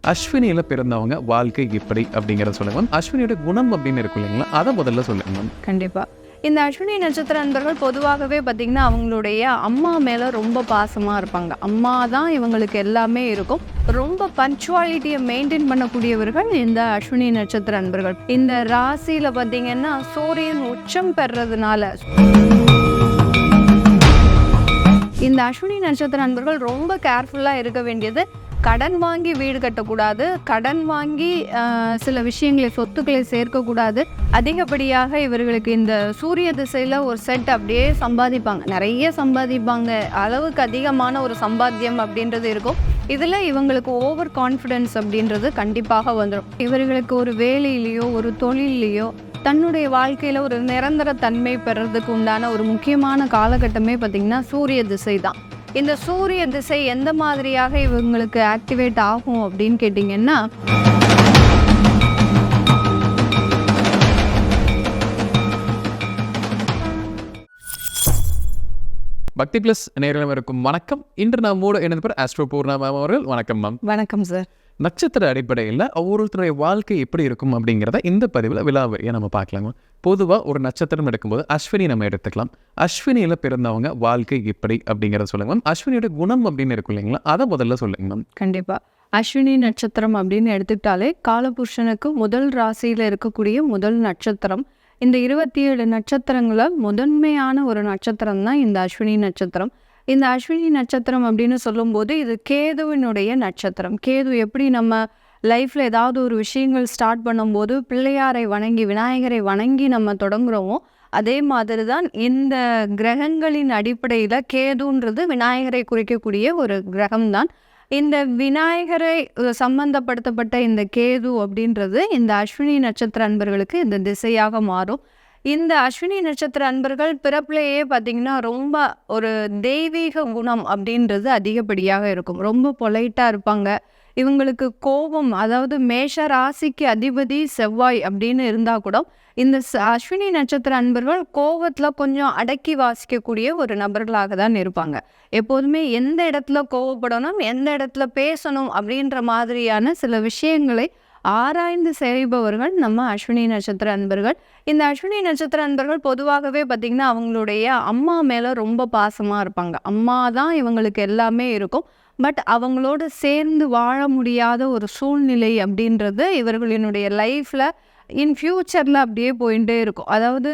அஸ்வினியில் பிறந்தவங்க வாழ்க்கை எப்படி அப்படிங்கிறத சொல்லுங்க மேம். அஸ்வினியோட குணம் அப்படின்னு இருக்கும் இல்லைங்களா, அதை முதல்ல சொல்லுங்க மேம். கண்டிப்பாக இந்த அஸ்வினி நட்சத்திர நண்பர்கள் பொதுவாகவே பார்த்திங்கன்னா அவங்களுடைய அம்மா மேலே ரொம்ப பாசமாக இருப்பாங்க. அம்மா தான் இவங்களுக்கு எல்லாமே இருக்கும். ரொம்ப பஞ்சுவாலிட்டியை மெயின்டைன் பண்ணக்கூடியவர்கள் இந்த அஸ்வினி நட்சத்திர நண்பர்கள். இந்த ராசியில் பார்த்திங்கன்னா சூரியன் உச்சம் பெறதுனால இந்த அஸ்வினி நட்சத்திர நண்பர்கள் ரொம்ப கேர்ஃபுல்லாக இருக்க வேண்டியது, கடன் வாங்கி வீடு கட்டக்கூடாது, கடன் வாங்கி சில விஷயங்களை சொத்துக்களை சேர்க்கக்கூடாது. அதிகப்படியாக இவர்களுக்கு இந்த சூரிய திசையில் ஒரு செட் அப்படியே சம்பாதிப்பாங்க, நிறைய சம்பாதிப்பாங்க, அளவுக்கு அதிகமான ஒரு சம்பாத்தியம் அப்படின்றது இருக்கும். இதில் இவங்களுக்கு ஓவர் கான்ஃபிடென்ஸ் அப்படின்றது கண்டிப்பாக வந்துடும். இவர்களுக்கு ஒரு வேலையிலையோ ஒரு தொழிலையோ தன்னுடைய வாழ்க்கையில் ஒரு நிரந்தர தன்மை பெறதுக்கு உண்டான ஒரு முக்கியமான காலகட்டமே பார்த்திங்கன்னா சூரிய திசை தான். இந்த சூரிய திசை எந்த மாதிரியாக இவங்களுக்கு ஆக்டிவேட் ஆகும் அப்படின்னு கேட்டிங்கன்னா, பக்தி பிளஸ் நேரில் இருக்கும் வணக்கம். இன்று நம்மோட எனது பேர் ஆஸ்ட்ரோ பூர்ணா மேம் அவர்கள். வணக்கம் மேம். வணக்கம் சார். நட்சத்திர அடிப்படையில் ஒவ்வொருத்தருடைய வாழ்க்கை எப்படி இருக்கும் அப்படிங்கிறத இந்த பதிவில் விலாவரியாக நம்ம பார்க்கலாங்க. பொதுவாக ஒரு நட்சத்திரம் எடுக்கும்போது அஸ்வினி நம்ம எடுத்துக்கலாம். அஸ்வினியில் பிறந்தவங்க வாழ்க்கை எப்படி அப்படிங்கிறத சொல்லுங்க மேம். அஸ்வினியோட குணம் அப்படின்னு இருக்கும் இல்லைங்களா, அதை முதல்ல சொல்லுங்க மேம். கண்டிப்பாக அஸ்வினி நட்சத்திரம் அப்படின்னு எடுத்துக்கிட்டாலே காலபுருஷனுக்கு முதல் ராசியில் இருக்கக்கூடிய முதல் நட்சத்திரம். இந்த 27 நட்சத்திரங்களில் முதன்மையான ஒரு நட்சத்திரம் தான் இந்த அஸ்வினி நட்சத்திரம். இந்த அஸ்வினி நட்சத்திரம் அப்படின்னு சொல்லும்போது இது கேதுவினுடைய நட்சத்திரம். கேது எப்படி நம்ம லைஃப்பில் ஏதாவது ஒரு விஷயங்கள் ஸ்டார்ட் பண்ணும்போது பிள்ளையாரை வணங்கி விநாயகரை வணங்கி நம்ம தொடங்குகிறோமோ, அதே மாதிரி தான் இந்த கிரகங்களின் அடிப்படையில் கேதுன்றது விநாயகரை குறிக்கக்கூடிய ஒரு கிரகம்தான். இந்த விநாயகரை சம்பந்தப்படுத்தப்பட்ட இந்த கேது அப்படின்றது இந்த அஸ்வினி நட்சத்திர அன்பர்களுக்கு இந்த திசையாக மாறும். இந்த அஸ்வினி நட்சத்திர அன்பர்கள் பிறப்பிலேயே பார்த்திங்கன்னா ரொம்ப ஒரு தெய்வீக குணம் அப்படின்றது அதிகப்படியாக இருக்கும். ரொம்ப பொலைட்டாக இருப்பாங்க. இவங்களுக்கு கோபம், அதாவது மேஷ ராசிக்கு அதிபதி செவ்வாய் அப்படின்னு இருந்தால் கூட இந்த அஸ்வினி நட்சத்திர அன்பர்கள் கோபத்தில் கொஞ்சம் அடக்கி வாசிக்கக்கூடிய ஒரு நபர்களாக தான் இருப்பாங்க. எப்போதுமே எந்த இடத்துல கோபப்படணும், எந்த இடத்துல பேசணும் அப்படின்ற மாதிரியான சில விஷயங்களை ஆராய்ந்து செய்பவர்கள் நம்ம அஸ்வினி நட்சத்திர அன்பர்கள். இந்த அஸ்வினி நட்சத்திர அன்பர்கள் பொதுவாகவே பார்த்திங்கன்னா அவங்களுடைய அம்மா மேலே ரொம்ப பாசமாக இருப்பாங்க. அம்மா தான் இவங்களுக்கு எல்லாமே இருக்கும். பட் அவங்களோட சேர்ந்து வாழ முடியாத ஒரு சூழ்நிலை அப்படின்றது இவர்களினுடைய லைஃப்பில் இன் ஃப்யூச்சரில் அப்படியே போயிட்டே இருக்கும். அதாவது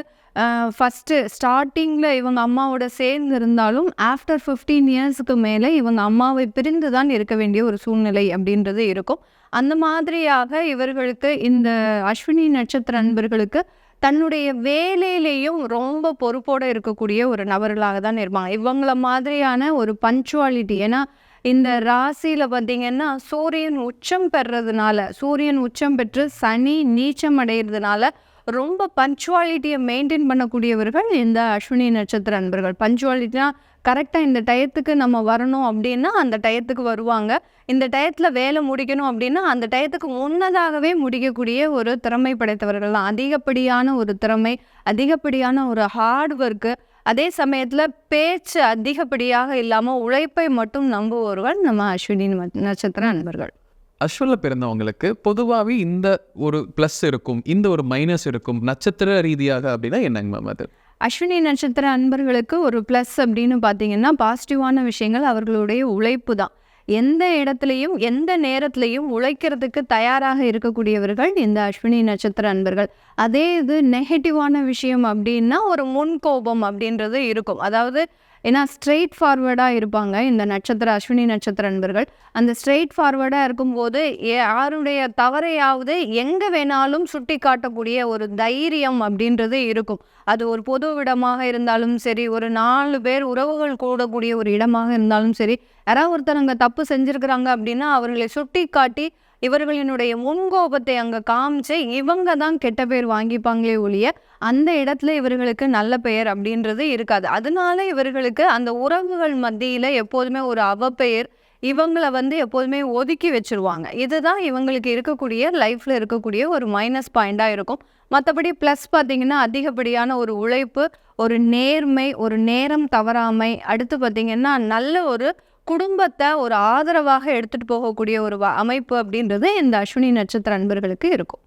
ஃபஸ்ட்டு ஸ்டார்டிங்கில் இவங்க அம்மாவோட சேர்ந்து இருந்தாலும் ஆஃப்டர் 15 இயர்ஸுக்கு மேலே இவங்க அம்மாவை பிரிந்து தான் இருக்க வேண்டிய ஒரு சூழ்நிலை அப்படின்றது இருக்கும். அந்த மாதிரியாக இவர்களுக்கு இந்த அஸ்வினி நட்சத்திர அன்பர்களுக்கு தன்னுடைய வேலையிலையும் ரொம்ப பொறுப்போடு இருக்கக்கூடிய ஒரு நபர்களாக தான் இருப்பாங்க. இவங்கள மாதிரியான ஒரு பஞ்சுவாலிட்டி, ஏன்னா இந்த ராசியில் பார்த்திங்கன்னா சூரியன் உச்சம் பெறதுனால, சூரியன் உச்சம் பெற்று சனி நீச்சம் அடைகிறதுனால ரொம்ப பஞ்சுவாலிட்டியை மெயின்டைன் பண்ணக்கூடியவர்கள் இந்த அஸ்வினி நட்சத்திர அன்பர்கள். பஞ்சுவாலிட்டினா கரெக்டாக இந்த டயத்துக்கு நம்ம வரணும் அப்படின்னா அந்த டயத்துக்கு வருவாங்க. இந்த டயத்தில் வேலை முடிக்கணும் அப்படின்னா அந்த டயத்துக்கு முன்னதாகவே முடிக்கக்கூடிய ஒரு திறமை படைத்தவர்கள் தான். அதிகப்படியான ஒரு திறமை, அதிகப்படியான ஒரு ஹார்ட் ஒர்க்கு, அதே சமயத்தில் பேச்சு அதிகப்படியாக இல்லாமல் உழைப்பை மட்டும் நம்புபவர்கள் நம்ம அஸ்வினி நட்சத்திர அன்பர்கள். அஸ்வினில் பிறந்தவங்களுக்கு பொதுவாகவே இந்த ஒரு ப்ளஸ் இருக்கும், இந்த ஒரு மைனஸ் இருக்கும் நட்சத்திர ரீதியாக அப்படின்னா என்னங்க மேம் அது? அஸ்வினி நட்சத்திர அன்பர்களுக்கு ஒரு ப்ளஸ் அப்படின்னு பார்த்தீங்கன்னா பாசிட்டிவான விஷயங்கள் அவர்களுடைய உழைப்பு தான். எந்த இடத்துலையும் எந்த நேரத்துலையும் உழைக்கிறதுக்கு தயாராக இருக்கக்கூடியவர்கள் இந்த அஸ்வினி நட்சத்திர அன்பர்கள். அதே இது நெகட்டிவான விஷயம் அப்படின்னா ஒரு முன்கோபம் அப்படின்றது இருக்கும். அதாவது ஏன்னா ஸ்ட்ரெயிட் ஃபார்வர்டாக இருப்பாங்க இந்த அஸ்வினி நட்சத்திர அன்பர்கள். அந்த ஸ்ட்ரெயிட் ஃபார்வர்டாக இருக்கும்போது யாருடைய தவறையாவது எங்கே வேணாலும் சுட்டி காட்டக்கூடிய ஒரு தைரியம் அப்படின்றது இருக்கும். அது ஒரு பொது இடமாக இருந்தாலும் சரி, ஒரு 4 பேர் உறவுகள் கூடக்கூடிய ஒரு இடமாக இருந்தாலும் சரி, யாராவது ஒருத்தர் அங்கே தப்பு செஞ்சுருக்கிறாங்க அப்படின்னா அவர்களை சுட்டி காட்டி இவர்களினுடைய முன்கோபத்தை அங்கே காமிச்சு இவங்க தான் கெட்ட பேர் வாங்கிப்பாங்களே ஒழிய அந்த இடத்துல இவர்களுக்கு நல்ல பெயர் அப்படின்றது இருக்காது. அதனால இவர்களுக்கு அந்த உறவுகள் மத்தியில் எப்போதுமே ஒரு அவப்பெயர், இவங்களை எப்போதுமே ஒதுக்கி வச்சுருவாங்க. இதுதான் இவங்களுக்கு இருக்கக்கூடிய லைஃப்பில் இருக்கக்கூடிய ஒரு மைனஸ் பாயிண்டாக இருக்கும். மற்றபடி ப்ளஸ் பார்த்திங்கன்னா அதிகப்படியான ஒரு உழைப்பு, ஒரு நேர்மை, ஒரு நேரம் தவறாமை, அடுத்து பார்த்திங்கன்னா நல்ல ஒரு குடும்பத்தை ஒரு ஆதரவாக எடுத்துட்டு போகக்கூடிய ஒரு அமைப்பு அப்படின்றது இந்த அஸ்வினி நட்சத்திர அன்பர்களுக்கு இருக்கும்.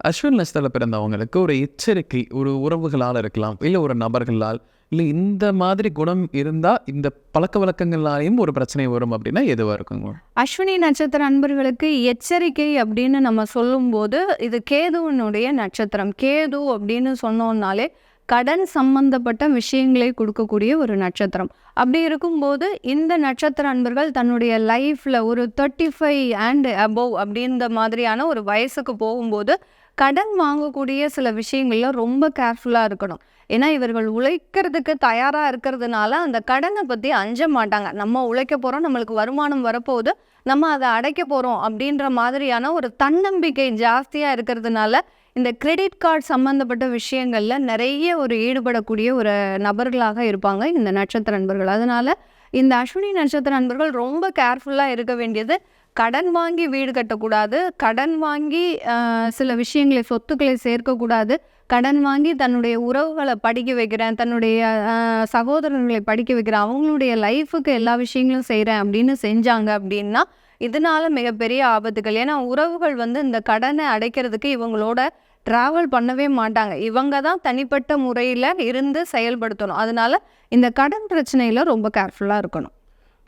அஸ்வின் நட்சத்திரத்தில் பிறந்தவங்களுக்கு ஒரு எச்சரிக்கை ஒரு உறவுகளால் இருக்கலாம், இல்லை ஒரு நபர்களால், இல்லை இந்த மாதிரி குணம் இருந்தால் இந்த பழக்க வழக்கங்களாலையும் ஒரு பிரச்சனை வரும் அப்படின்னா எதுவாக இருக்குங்க? அஸ்வினி நட்சத்திர அன்பர்களுக்கு எச்சரிக்கை அப்படின்னு நம்ம சொல்லும்போது இது கேதுவனுடைய நட்சத்திரம். கேது அப்படின்னு சொன்னோம்னாலே கடன் சம்பந்தப்பட்ட விஷயங்களை கொடுக்கக்கூடிய ஒரு நட்சத்திரம். அப்படி இருக்கும்போது இந்த நட்சத்திர அன்பர்கள் தன்னுடைய லைஃப்பில் ஒரு 35 அண்ட் அபோவ் அப்படின்ற மாதிரியான ஒரு வயசுக்கு போகும்போது கடன் வாங்கக்கூடிய சில விஷயங்கள்ல ரொம்ப கேர்ஃபுல்லாக இருக்கணும். ஏன்னா இவர்கள் உழைக்கிறதுக்கு தயாராக இருக்கிறதுனால அந்த கடனை பற்றி அஞ்ச மாட்டாங்க. நம்ம உழைக்க போகிறோம், நம்மளுக்கு வருமானம் வரப்போகுது, நம்ம அதை அடைக்க போகிறோம் அப்படின்ற மாதிரியான ஒரு தன்னம்பிக்கை ஜாஸ்தியாக இருக்கிறதுனால இந்த கிரெடிட் கார்டு சம்மந்தப்பட்ட விஷயங்களில் நிறைய ஒரு ஈடுபடக்கூடிய ஒரு நபர்களாக இருப்பாங்க இந்த நட்சத்திர நண்பர்கள். அதனால் இந்த அஸ்வினி நட்சத்திர நண்பர்கள் ரொம்ப கேர்ஃபுல்லாக இருக்க வேண்டியது, கடன் வாங்கி வீடு கட்டக்கூடாது, கடன் வாங்கி சில விஷயங்களை சொத்துக்களை சேர்க்கக்கூடாது, கடன் வாங்கி தன்னுடைய உறவுகளை படிக்க வைக்கிறேன், தன்னுடைய சகோதரர்களை படிக்க வைக்கிறேன், அவங்களுடைய லைஃபுக்கு எல்லா விஷயங்களும் செய்கிறேன் அப்படின்னு செஞ்சாங்க அப்படின்னா இதனால மிகப்பெரிய ஆபத்துகள். ஏன்னா உறவுகள் இந்த கடனை அடைக்கிறதுக்கு இவங்களோட ட்ராவல் பண்ணவே மாட்டாங்க. இவங்க தான் தனிப்பட்ட முறையில் இருந்து செயல்படுத்தணும். அதனால இந்த கடன் பிரச்சனையில் ரொம்ப கேர்ஃபுல்லாக இருக்கணும்.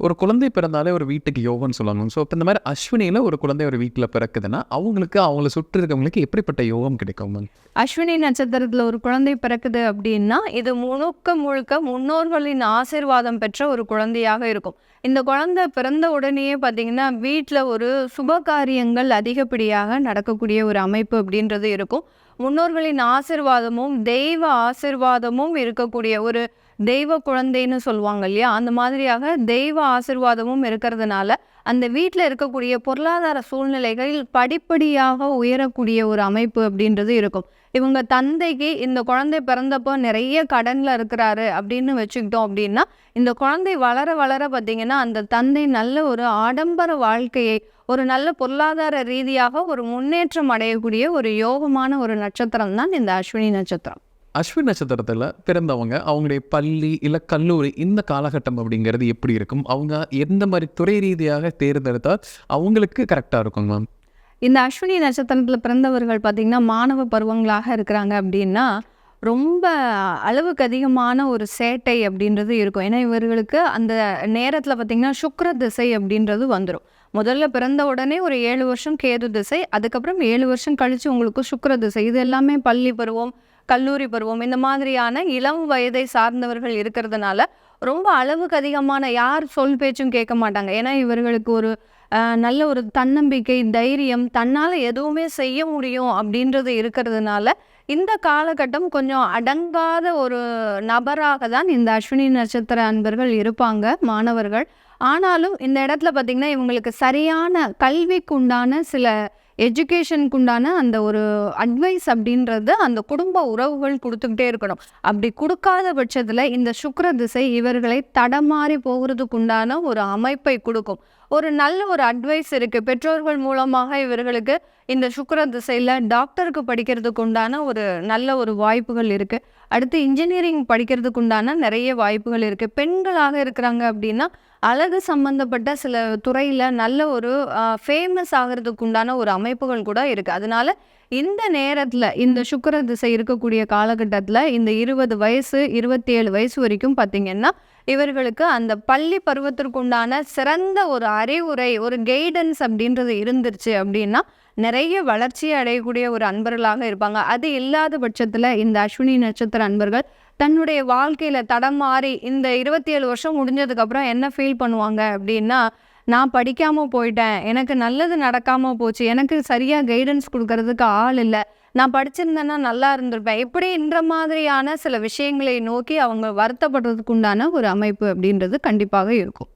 ஒரு குழந்தை பிறந்தாலே ஒரு வீட்டுக்கு யோகம்னு சொல்லணும். ஸோ இப்போ இந்த மாதிரி அஸ்வினியில் ஒரு குழந்தை ஒரு வீட்டில் பிறக்குதுன்னா அவங்கள சுற்றி இருக்கவங்களுக்கு எப்படிப்பட்ட யோகம் கிடைக்கும்? அஸ்வினி நட்சத்திரத்தில் ஒரு குழந்தை பிறக்குது அப்படின்னா இது முழுக்க முழுக்க முன்னோர்களின் ஆசீர்வாதம் பெற்ற ஒரு குழந்தையாக இருக்கும். இந்த குழந்தை பிறந்த உடனேயே பார்த்திங்கன்னா வீட்டில் ஒரு சுப காரியங்கள் அதிகப்படியாக நடக்கக்கூடிய ஒரு அமைப்பு அப்படின்றது இருக்கும். முன்னோர்களின் ஆசீர்வாதமும் தெய்வ ஆசீர்வாதமும் இருக்கக்கூடிய ஒரு தெய்வ குழந்தைன்னு சொல்லுவாங்க இல்லையா, அந்த மாதிரியாக தெய்வ ஆசீர்வாதமும் இருக்கிறதுனால அந்த வீட்டில் இருக்கக்கூடிய பொருளாதார சூழ்நிலைகள் படிப்படியாக உயரக்கூடிய ஒரு அமைப்பு அப்படின்றது இருக்கும். இவங்க தந்தைக்கு இந்த குழந்தை பிறந்தப்போ நிறைய கடனில் இருக்கிறாரு அப்படின்னு வச்சுக்கிட்டோம் அப்படின்னா இந்த குழந்தை வளர வளர பார்த்திங்கன்னா அந்த தந்தை நல்ல ஒரு ஆடம்பர வாழ்க்கையை ஒரு நல்ல பொருளாதார ரீதியாக ஒரு முன்னேற்றம் அடையக்கூடிய ஒரு யோகமான ஒரு நட்சத்திரம் தான் இந்த அஸ்வினி நட்சத்திரம். அஸ்வின் நட்சத்திரத்தில் பிறந்தவங்க அவங்களுடைய பள்ளி இல்லை கல்லூரி இந்த காலகட்டம் அப்படிங்கிறது எப்படி இருக்கும்? அவங்க எந்த மாதிரி துறை ரீதியாக தேர்ந்தெடுத்தால் அவங்களுக்கு கரெக்டாக இருக்கும் மேம்? இந்த அஸ்வினி நட்சத்திரத்தில் பிறந்தவர்கள் பார்த்திங்கன்னா மாணவ பருவங்களாக இருக்கிறாங்க அப்படின்னா ரொம்ப அளவுக்கு அதிகமான ஒரு சேட்டை அப்படின்றது இருக்கும். ஏன்னா இவர்களுக்கு அந்த நேரத்தில் பார்த்திங்கன்னா சுக்கிர திசை அப்படின்றது வந்துடும். முதல்ல பிறந்த உடனே ஒரு 7 வருஷம் கேது திசை, அதுக்கப்புறம் 7 வருஷம் கழித்து உங்களுக்கு சுக்கிர திசை. இது எல்லாமே பள்ளி பருவம், கல்லூரி பருவம், இந்த மாதிரியான இளம் வயதை சார்ந்தவர்கள் இருக்கிறதுனால ரொம்ப அளவுக்கு அதிகமான யார் சொல் பேச்சும் கேட்க மாட்டாங்க. ஏன்னா இவர்களுக்கு ஒரு நல்ல ஒரு தன்னம்பிக்கை, தைரியம், தன்னால் எதுவுமே செய்ய முடியும் அப்படின்றது இருக்கிறதுனால இந்த காலகட்டம் கொஞ்சம் அடங்காத ஒரு நபராக தான் இந்த அஸ்வினி நட்சத்திர அன்பர்கள் இருப்பாங்க, மாணவர்கள். ஆனாலும் இந்த இடத்துல பார்த்திங்கன்னா இவங்களுக்கு சரியான கல்விக்கு உண்டான சில எஜுகேஷனுக்கு உண்டான அந்த ஒரு அட்வைஸ் அப்படின்றது அந்த குடும்ப உறவுகள் கொடுத்துக்கிட்டே இருக்கணும். அப்படி கொடுக்காத பட்சத்தில் இந்த சுக்கிர திசை இவர்களை தடமாறி போகிறதுக்கு உண்டான ஒரு அமைப்பை கொடுக்கும். ஒரு நல்ல ஒரு அட்வைஸ் இருக்குது பெற்றோர்கள் மூலமாக இவர்களுக்கு. இந்த சுக்கிர திசையில் டாக்டருக்கு படிக்கிறதுக்கு உண்டான ஒரு நல்ல ஒரு வாய்ப்புகள் இருக்குது. அடுத்து இன்ஜினியரிங் படிக்கிறதுக்கு உண்டான நிறைய வாய்ப்புகள் இருக்குது. பெண்களாக இருக்கிறாங்க அப்படின்னா அழகு சம்பந்தப்பட்ட சில துறையில் நல்ல ஒரு ஃபேமஸ் ஆகிறதுக்கு உண்டான ஒரு அமைப்புகள் கூட இருக்குது. அதனால இந்த நேரத்தில் இந்த சுக்கிர திசை இருக்கக்கூடிய காலகட்டத்தில் இந்த 20 வயசு 27 வயசு வரைக்கும் பார்த்திங்கன்னா இவர்களுக்கு அந்த பள்ளி பருவத்திற்குண்டான சிறந்த ஒரு அறிவுரை, ஒரு கைடன்ஸ் அப்படின்றது இருந்துருச்சு அப்படின்னா நிறைய வளர்ச்சி அடையக்கூடிய ஒரு அன்பர்களாக இருப்பாங்க. அது இல்லாத பட்சத்தில் இந்த அஸ்வினி நட்சத்திர அன்பர்கள் தன்னுடைய வாழ்க்கையில் தடமாறி இந்த 27 வருஷம் முடிஞ்சதுக்கப்புறம் என்ன ஃபீல் பண்ணுவாங்க அப்படின்னா, நான் படிக்காமல் போயிட்டேன், எனக்கு நல்லது நடக்காமல் போச்சு, எனக்கு சரியாக கைடன்ஸ் கொடுக்கறதுக்கு ஆள் இல்லை, நான் படிச்சிருந்தேன்னா நல்லா இருந்திருப்பேன், இப்படின்ற மாதிரியான சில விஷயங்களை நோக்கி அவங்க வருத்தப்படுறதுக்கு உண்டான ஒரு அமைப்பு அப்படின்றது கண்டிப்பாக இருக்கும்.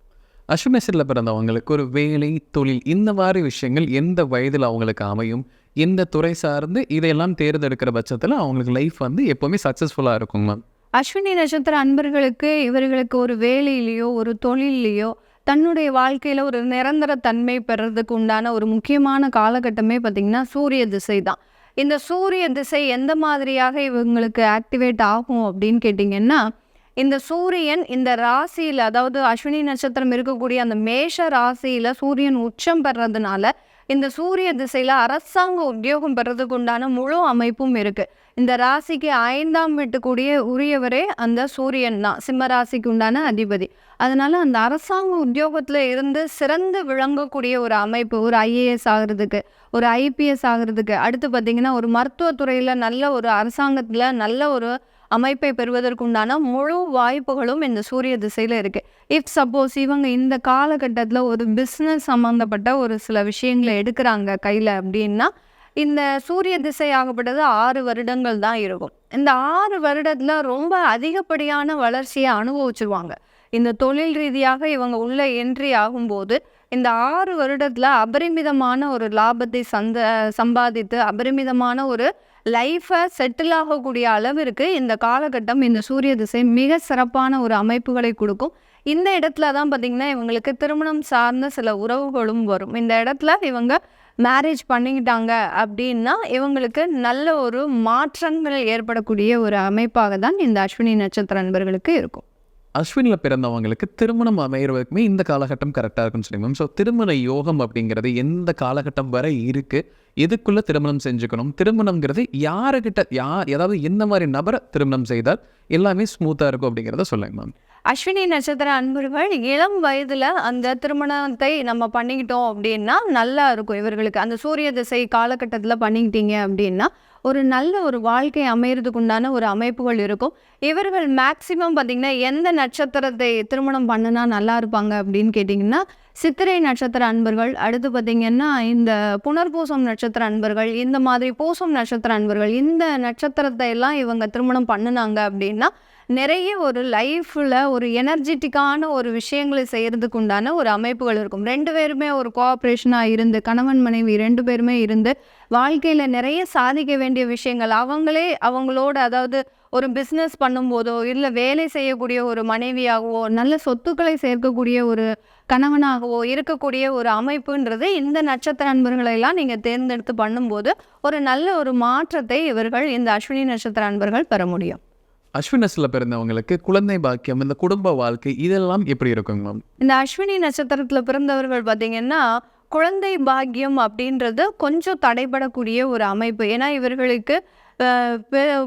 அஸ்வினத்தில் பிறந்தவங்களுக்கு ஒரு வேலை, தொழில் இந்த மாதிரி விஷயங்கள் எந்த வயதில் அவங்களுக்கு அமையும்? எந்த துறை சார்ந்து இதையெல்லாம் தேர்ந்தெடுக்கிற பட்சத்தில் அவங்களுக்கு லைஃப் எப்போவுமே சக்ஸஸ்ஃபுல்லாக இருக்கும் மேம்? அஸ்வினி நட்சத்திர அன்பர்களுக்கு இவர்களுக்கு ஒரு வேலையிலையோ ஒரு தொழிலையோ தன்னுடைய வாழ்க்கையில் ஒரு நிரந்தர தன்மை பெறதுக்கு உண்டான ஒரு முக்கியமான காலகட்டமே பார்த்திங்கன்னா சூரிய திசை தான். இந்த சூரிய திசை எந்த மாதிரியாக இவங்களுக்கு ஆக்டிவேட் ஆகும் அப்படின்னு கேட்டிங்கன்னா, இந்த சூரியன் இந்த ராசியில், அதாவது அஸ்வினி நட்சத்திரம் இருக்கக்கூடிய அந்த மேஷ ராசியில் சூரியன் உச்சம் பெறதுனால இந்த சூரிய திசையில் அரசாங்க உத்தியோகம் பெறதுக்கு உண்டான முழு அமைப்பும் இருக்குது. இந்த ராசிக்கு 5ஆம் வீட்டுக்குரிய உரியவரே அந்த சூரியன் தான், சிம்ம ராசிக்கு உண்டான அதிபதி. அதனால அந்த அரசாங்க உத்தியோகத்தில் இருந்து சிறந்து விளங்கக்கூடிய ஒரு அமைப்பு, ஒரு ஐஏஎஸ் ஆகிறதுக்கு, ஒரு ஐபிஎஸ் ஆகிறதுக்கு, அடுத்து பார்த்திங்கன்னா ஒரு மருத்துவத்துறையில் நல்ல ஒரு அரசாங்கத்தில் நல்ல ஒரு அமைப்பை பெறுவதற்குண்டான முழு வாய்ப்புகளும் இந்த சூரிய திசையில் இருக்குது. இஃப் சப்போஸ் இவங்க இந்த காலகட்டத்தில் ஒரு பிஸ்னஸ் சம்மந்தப்பட்ட ஒரு சில விஷயங்களை எடுக்கிறாங்க கையில் அப்படின்னா, இந்த சூரிய திசை ஆகப்பட்டது 6 வருடங்கள் தான் இருக்கும். இந்த 6 வருடத்தில் ரொம்ப அதிகப்படியான வளர்ச்சியை அனுபவிச்சிருவாங்க. இந்த தொழில் ரீதியாக இவங்க உள்ள என்ட்ரி ஆகும்போது இந்த 6 வருடத்தில் அபரிமிதமான ஒரு லாபத்தை சம்பாதித்து அபரிமிதமான ஒரு லைஃப்பை செட்டில் ஆகக்கூடிய அளவிற்கு இந்த காலகட்டம், இந்த சூரிய திசை மிக சிறப்பான ஒரு அமைப்புகளை கொடுக்கும். இந்த இடத்துல தான் பார்த்திங்கன்னா இவங்களுக்கு திருமணம் சார்ந்த சில உறவுகளும் வரும். இந்த இடத்துல இவங்க மேரேஜ் பண்ணிக்கிட்டாங்க அப்படின்னா இவங்களுக்கு நல்ல ஒரு மாற்றங்கள் ஏற்படக்கூடிய ஒரு அமைப்பாக தான் இந்த அஸ்வினி நட்சத்திர நண்பர்களுக்கு இருக்கும். அஸ்வினியில் பிறந்தவங்களுக்கு திருமணம் அமைகிறதுக்குமே இந்த காலகட்டம் கரெக்டாக இருக்குன்னு சொல்லி மேம். ஸோ திருமண யோகம் அப்படிங்கிறது எந்த காலகட்டம் வரை இருக்குது, எதுக்குள்ளே திருமணம் செஞ்சுக்கணும், திருமணம்ங்கிறது யாருக்கிட்ட ஏதாவது எந்த மாதிரி நபரை திருமணம் செய்தால் எல்லாமே ஸ்மூத்தாக இருக்கும் அப்படிங்கிறத சொல்லுங்க மேம். அஸ்வினி நட்சத்திர அன்பர்கள் இளம் வயதில் அந்த திருமணத்தை நம்ம பண்ணிக்கிட்டோம் அப்படின்னா நல்லா இருக்கும் இவர்களுக்கு. அந்த சூரிய திசை காலகட்டத்தில் பண்ணிக்கிட்டீங்க அப்படின்னா ஒரு நல்ல ஒரு வாழ்க்கை அமைகிறதுக்கு உண்டான ஒரு அமைப்புகள் இருக்கும். இவர்கள் மேக்சிமம் பார்த்திங்கன்னா எந்த நட்சத்திரத்தை திருமணம் பண்ணினா நல்லா இருப்பாங்க அப்படின்னு கேட்டிங்கன்னா, சித்திரை நட்சத்திர அன்பர்கள், அடுத்து பார்த்திங்கன்னா இந்த புனர்பூசம் நட்சத்திர அன்பர்கள், இந்த மாதிரி பூசம் நட்சத்திர அன்பர்கள், இந்த நட்சத்திரத்தை எல்லாம் இவங்க திருமணம் பண்ணினாங்க அப்படின்னா நிறைய ஒரு லைஃப்பில் ஒரு எனர்ஜெட்டிக்கான ஒரு விஷயங்களை செய்கிறதுக்கு உண்டான ஒரு அமைப்புகள் இருக்கும். 2 பேருமே ஒரு கோஆப்ரேஷனாக இருந்து, கணவன் மனைவி 2 பேருமே இருந்து வாழ்க்கையில் நிறைய சாதிக்க வேண்டிய விஷயங்கள் அவங்களே அவங்களோட, அதாவது ஒரு பிஸ்னஸ் பண்ணும்போதோ இல்லை வேலை செய்யக்கூடிய ஒரு மனைவியாகவோ நல்ல சொத்துக்களை சேர்க்கக்கூடிய ஒரு கணவனாகவோ இருக்கக்கூடிய ஒரு அமைப்புன்றது இந்த நட்சத்திர அன்பர்களெல்லாம் நீங்கள் தேர்ந்தெடுத்து பண்ணும்போது ஒரு நல்ல ஒரு மாற்றத்தை இவர்கள் இந்த அஸ்வினி நட்சத்திர அன்பர்கள் பெற முடியும். அஸ்வினஸில் பிறந்தவங்களுக்கு குழந்தை பாக்கியம், இந்த குடும்ப வாழ்க்கை இதெல்லாம் எப்படி இருக்குங்க மேம்? இந்த அஸ்வினி நட்சத்திரத்தில் பிறந்தவர்கள் பார்த்திங்கன்னா குழந்தை பாக்கியம் அப்படின்றது கொஞ்சம் தடைபடக்கூடிய ஒரு அமைப்பு. ஏன்னா இவர்களுக்கு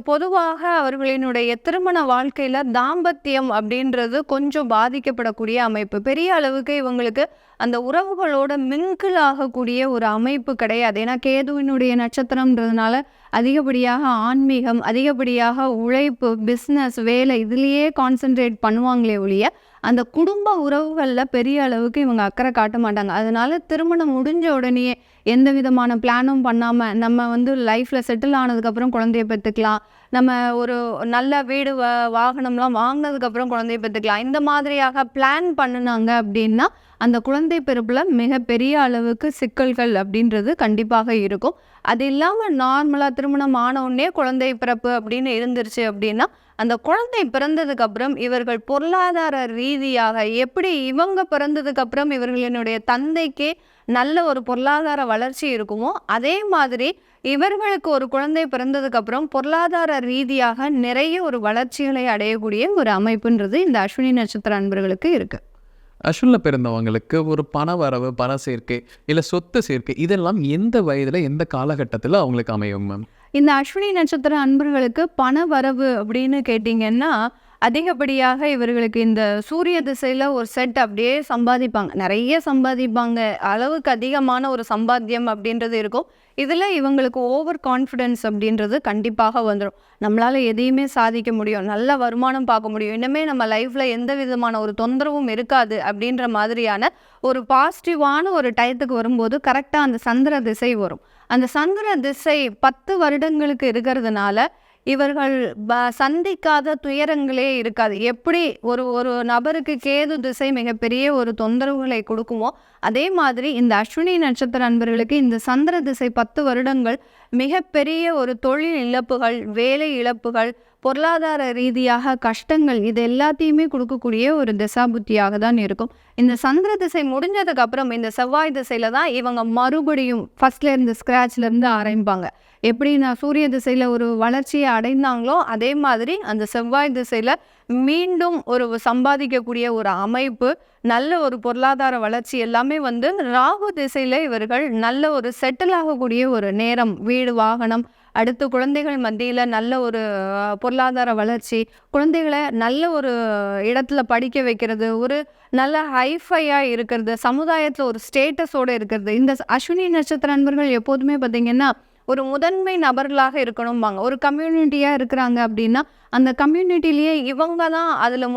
பொதுவாக அவர்களினுடைய திருமண வாழ்க்கையில் தாம்பத்தியம் அப்படின்றது கொஞ்சம் பாதிக்கப்படக்கூடிய அமைப்பு. பெரிய அளவுக்கு இவங்களுக்கு அந்த உறவுகளோட மிங்கிள் ஆகக்கூடிய ஒரு அமைப்பு கிடையாது. ஏன்னா கேதுவினுடைய நட்சத்திரம்ன்றதுனால அதிகப்படியாக ஆன்மீகம், அதிகப்படியாக உழைப்பு, பிஸ்னஸ், வேலை இதுலேயே கான்சென்ட்ரேட் பண்ணுவாங்களே ஒழிய அந்த குடும்ப உறவுகளில் பெரிய அளவுக்கு இவங்க அக்கறை காட்ட மாட்டாங்க. அதனால திருமணம் முடிஞ்ச உடனேயே எந்த விதமான பிளானும் பண்ணாமல் நம்ம லைஃப்பில் செட்டில் ஆனதுக்கப்புறம் குழந்தைய பெற்றுக்கலாம், நம்ம ஒரு நல்ல வீடு வாகனம்லாம் வாங்கினதுக்கப்புறம் குழந்தைய பெற்றுக்கலாம், இந்த மாதிரியாக பிளான் பண்ணினாங்க அப்படின்னா அந்த குழந்தை பிறப்பில் மிகப்பெரிய அளவுக்கு சிக்கல்கள் அப்படின்றது கண்டிப்பாக இருக்கும். அது இல்லாமல் நார்மலாக திருமணம் ஆனவுடனே குழந்தை பிறப்பு அப்படின்னு இருந்துருச்சு அப்படின்னா அந்த குழந்தை பிறந்ததுக்கப்புறம் இவர்கள் பொருளாதார ரீதியாக எப்படி இவங்க பிறந்ததுக்கப்புறம் இவர்களினுடைய தந்தைக்கே நல்ல ஒரு பொருளாதார வளர்ச்சி இருக்குமோ அதே மாதிரி இவர்களுக்கு ஒரு குழந்தை பிறந்ததுக்கப்புறம் பொருளாதார ரீதியாக நிறைய ஒரு வளர்ச்சிகளை அடையக்கூடிய ஒரு அமைப்புன்றது இந்த அஸ்வினி நட்சத்திர அன்பர்களுக்கு இருக்குது. அஸ்வினில் பிறந்தவங்களுக்கு ஒரு பண வரவு, பண சேர்க்கை, இல்லை சொத்து சேர்க்கை இதெல்லாம் எந்த வயதில் எந்த காலகட்டத்தில் அவங்களுக்கு அமையும் மேம்? இந்த அஸ்வினி நட்சத்திர அன்பர்களுக்கு பண வரவு அப்படின்னு கேட்டிங்கன்னா அதிகப்படியாக இவர்களுக்கு இந்த சூரிய திசையில் ஒரு செட் அப்படியே சம்பாதிப்பாங்க, நிறைய சம்பாதிப்பாங்க, அளவுக்கு அதிகமான ஒரு சம்பாத்தியம் அப்படின்றது இருக்கும். இதில் இவங்களுக்கு ஓவர் கான்ஃபிடென்ஸ் அப்படின்றது கண்டிப்பாக வந்துடும். நம்மளால் எதையுமே சாதிக்க முடியும், நல்ல வருமானம் பார்க்க முடியும், இன்னுமே நம்ம லைஃப்பில் எந்த விதமான ஒரு தொந்தரவும் இருக்காது அப்படின்ற மாதிரியான ஒரு பாசிட்டிவான ஒரு டயத்துக்கு வரும்போது கரெக்டாக அந்த சந்திர திசை வரும். அந்த சந்திர திசை 10 வருடங்களுக்கு இருக்கிறதுனால இவர்கள் சந்திக்காத துயரங்களே இருக்காது. எப்படி ஒரு நபருக்கு கேது திசை மிகப்பெரிய ஒரு தொந்தரவுகளை கொடுக்குமோ அதே மாதிரி இந்த அஸ்வினி நட்சத்திர அன்பர்களுக்கு இந்த சந்திர திசை 10 வருடங்கள் மிகப்பெரிய ஒரு தொழில் இழப்புகள், வேலை இழப்புகள், பொருளாதார ரீதியாக கஷ்டங்கள் இது எல்லாத்தையுமே கொடுக்கக்கூடிய ஒரு திசாபுத்தியாக தான் இருக்கும். இந்த சந்திர திசை முடிஞ்சதுக்கு அப்புறம் இந்த செவ்வாய் திசையில் தான் இவங்க மறுபடியும் ஃபர்ஸ்ட்லேருந்து ஸ்க்ராட்ச்லேருந்து ஆரம்பிப்பாங்க. எப்படி நான் சூரிய திசையில் ஒரு வளர்ச்சியை அடைந்தாங்களோ அதே மாதிரி அந்த செவ்வாய் திசையில் மீண்டும் ஒரு சம்பாதிக்கக்கூடிய ஒரு அமைப்பு, நல்ல ஒரு பொருளாதார வளர்ச்சி எல்லாமே வந்து ராகு திசையில இவர்கள் நல்ல ஒரு செட்டில் ஆகக்கூடிய ஒரு நேரம். வீடு, வாகனம், அடுத்து குழந்தைகள் மத்தியில நல்ல ஒரு பொருளாதார வளர்ச்சி, குழந்தைகளை நல்ல ஒரு இடத்துல படிக்க வைக்கிறது, ஒரு நல்ல ஹைஃபையா இருக்கிறது, சமுதாயத்துல ஒரு ஸ்டேட்டஸோட இருக்கிறது. இந்த அஸ்வினி நட்சத்திர அன்பர்கள் எப்போதுமே பார்த்தீங்கன்னா ஒரு முதன்மை நபர்களாக இருக்கணும்பாங்க. ஒரு கம்யூனிட்டியா இருக்கிறாங்க அப்படின்னா அந்த கம்யூனிட்டிலேயே இவங்க தான் அதுல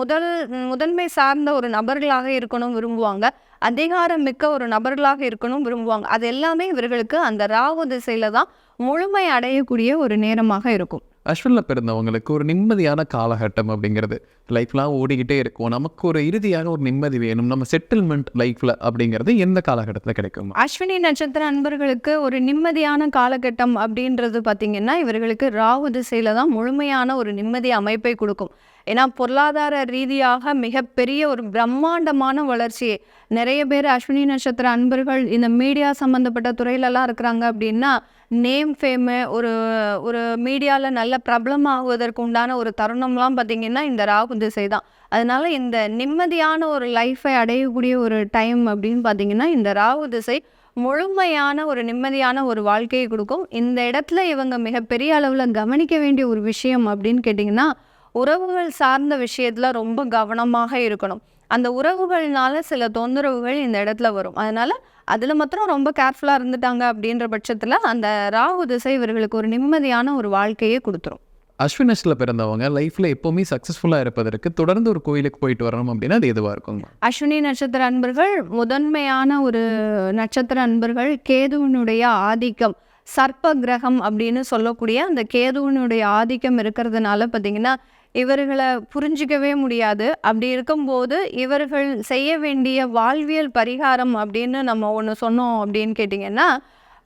முதன்மை சார்ந்த ஒரு நபர்களாக இருக்கணும் விரும்புவாங்க. அதிகாரம் மிக்க ஒரு நபர்களாக இருக்கணும் விரும்புவாங்க. அது எல்லாமே இவர்களுக்கு அந்த ராகு திசையில தான் முழுமை அடையக்கூடிய ஒரு நேரமாக இருக்கும். அஸ்வினில் பிறந்தவங்களுக்கு ஒரு நிம்மதியான காலகட்டம் அப்படிங்கிறது லைஃப்லாம் ஓடிக்கிட்டே இருக்கும். நமக்கு ஒரு இறுதியான ஒரு நிம்மதி வேணும், நம்ம செட்டில்மெண்ட் லைஃப்பில் அப்படிங்கிறது எந்த காலகட்டத்தில் கிடைக்கும்? அஸ்வினி நட்சத்திர அன்பர்களுக்கு ஒரு நிம்மதியான காலகட்டம் அப்படின்றது பார்த்தீங்கன்னா இவர்களுக்கு ராகு திசையில தான் முழுமையான ஒரு நிம்மதி அமைப்பை கொடுக்கும். ஏன்னா பொருளாதார ரீதியாக மிகப்பெரிய ஒரு பிரம்மாண்டமான வளர்ச்சியை நிறைய பேர் அஸ்வினி நட்சத்திர அன்பர்கள் இந்த மீடியா சம்மந்தப்பட்ட துறையிலலாம் இருக்கிறாங்க அப்படின்னா நேம் ஃபேமு ஒரு ஒரு மீடியாவில் நல்ல பிரபலமாகுவதற்கு உண்டான ஒரு தருணம்லாம் பார்த்திங்கன்னா இந்த ராகு திசை தான். அதனால இந்த நிம்மதியான ஒரு லைஃப்பை அடையக்கூடிய ஒரு டைம் அப்படின்னு பார்த்திங்கன்னா இந்த ராகு திசை முழுமையான ஒரு நிம்மதியான ஒரு வாழ்க்கையை கொடுக்கும். இந்த இடத்துல இவங்க மிகப்பெரிய அளவில் கவனிக்க வேண்டிய ஒரு விஷயம் அப்படின்னு கேட்டிங்கன்னா உறவுகள் சார்ந்த விஷயத்துல ரொம்ப கவனமாக இருக்கணும். அந்த உறவுகள்னால சில தொந்தரவுகள் இந்த இடத்துல வரும். அதனால அதுல மாத்திரம் ரொம்ப கேர்ஃபுல்லா இருந்துட்டாங்க அப்படின்ற பட்சத்துல அந்த ராகு திசை இவர்களுக்கு ஒரு நிம்மதியான ஒரு வாழ்க்கையை கொடுத்துரும். அஸ்வினஸ்ல பிறந்தவங்க லைஃப்ல எப்பவுமே சக்சஸ்ஃபுல்லா இருப்பதற்கு தொடர்ந்து ஒரு கோயிலுக்கு போயிட்டு வரணும் அப்படின்னா அது எதுவா இருக்கும்? அஸ்வினி நட்சத்திர அன்பர்கள் முதன்மையான ஒரு நட்சத்திர அன்பர்கள் கேதுவினுடைய ஆதிக்கம், சர்ப்ப கிரகம் அப்படின்னு சொல்லக்கூடிய அந்த கேதுவினுடைய ஆதிக்கம் இருக்கிறதுனால பார்த்தீங்கன்னா இவர்களை புரிஞ்சிக்கவே முடியாது. அப்படி இருக்கும்போது இவர்கள் செய்ய வேண்டிய வாழ்வியல் பரிகாரம் அப்படின்னு நம்ம ஒன்று சொன்னோம் அப்படின்னு கேட்டிங்கன்னா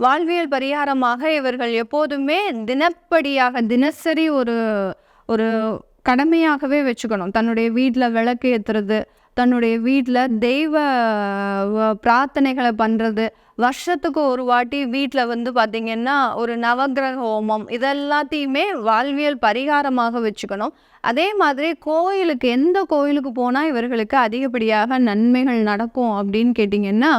வாழ்வியல் பரிகாரமாக இவர்கள் எப்போதுமே தினசரி ஒரு ஒரு கடமையாகவே வச்சுக்கணும். தன்னுடைய வீட்டில் விளக்கு ஏற்றுறது, தன்னுடைய வீட்டில் தெய்வ பிரார்த்தனைகளை பண்ணுறது, வருஷத்துக்கு ஒரு வாட்டி வீட்டில் வந்து பார்த்திங்கன்னா ஒரு நவக்கிரக ஹோமம், இதெல்லாத்தையுமே வாழ்வியல் பரிகாரமாக வச்சுக்கணும். அதே மாதிரி கோயிலுக்கு எந்த கோயிலுக்கு போனால் இவர்களுக்கு அதிகப்படியாக நன்மைகள் நடக்கும் அப்படின்னு கேட்டிங்கன்னா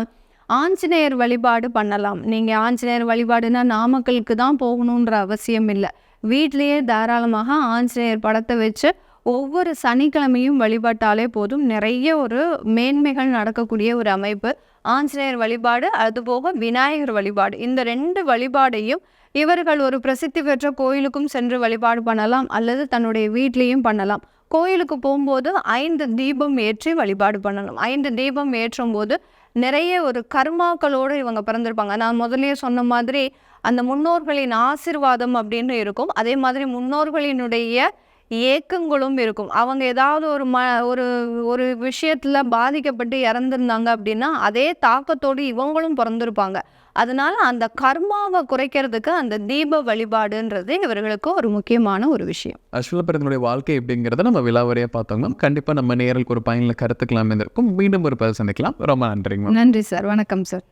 ஆஞ்சநேயர் வழிபாடு பண்ணலாம். நீங்கள் ஆஞ்சநேயர் வழிபாடுனா நாமக்கலுக்கு தான் போகணுன்ற அவசியம் இல்லை. வீட்டிலேயே தாராளமாக ஆஞ்சநேயர் படத்தை வச்சு ஒவ்வொரு சனிக்கிழமையும் வழிபட்டாலே போதும். நிறைய ஒரு மேன்மைகள் நடக்கக்கூடிய ஒரு அமைப்பு. ஆஞ்சநேயர் வழிபாடு, அதுபோக விநாயகர் வழிபாடு, இந்த 2 வழிபாடையும் இவர்கள் ஒரு பிரசித்தி பெற்ற கோயிலுக்கும் சென்று வழிபாடு பண்ணலாம், அல்லது தன்னுடைய வீட்லேயும் பண்ணலாம். கோயிலுக்கு போகும்போது 5 தீபம் ஏற்றி வழிபாடு பண்ணணும். 5 தீபம் ஏற்றும் போது நிறைய ஒரு கர்மாக்களோடு இவங்க பிறந்திருப்பாங்க. நான் முதல்லயே சொன்ன மாதிரி அந்த முன்னோர்களின் ஆசீர்வாதம் அப்படின்னு இருக்கும். அதே மாதிரி முன்னோர்களினுடைய ஏக்கங்களும் இருக்கும். அவங்க ஏதாவது ஒரு ஒரு விஷயத்துல பாதிக்கப்பட்டு இறந்துருந்தாங்க அப்படின்னா அதே தாக்கத்தோடு இவங்களும் பிறந்திருப்பாங்க. அதனால அந்த கர்மாவை குறைக்கிறதுக்கு அந்த தீப வழிபாடுன்றது இவர்களுக்கு ஒரு முக்கியமான ஒரு விஷயம். அஸ்வினில் பிறந்தனுடைய வாழ்க்கை எப்படிங்கிறத நம்ம விலாவரியாக பார்த்தோம்னா கண்டிப்பாக நம்ம நேயர்களுக்கு ஒரு பயனில் கருத்துக்கலாம் இருக்கும். மீண்டும் ஒரு பதில் சந்திக்கலாம். ரொம்ப நன்றிங்க. நன்றி சார். வணக்கம் சார்.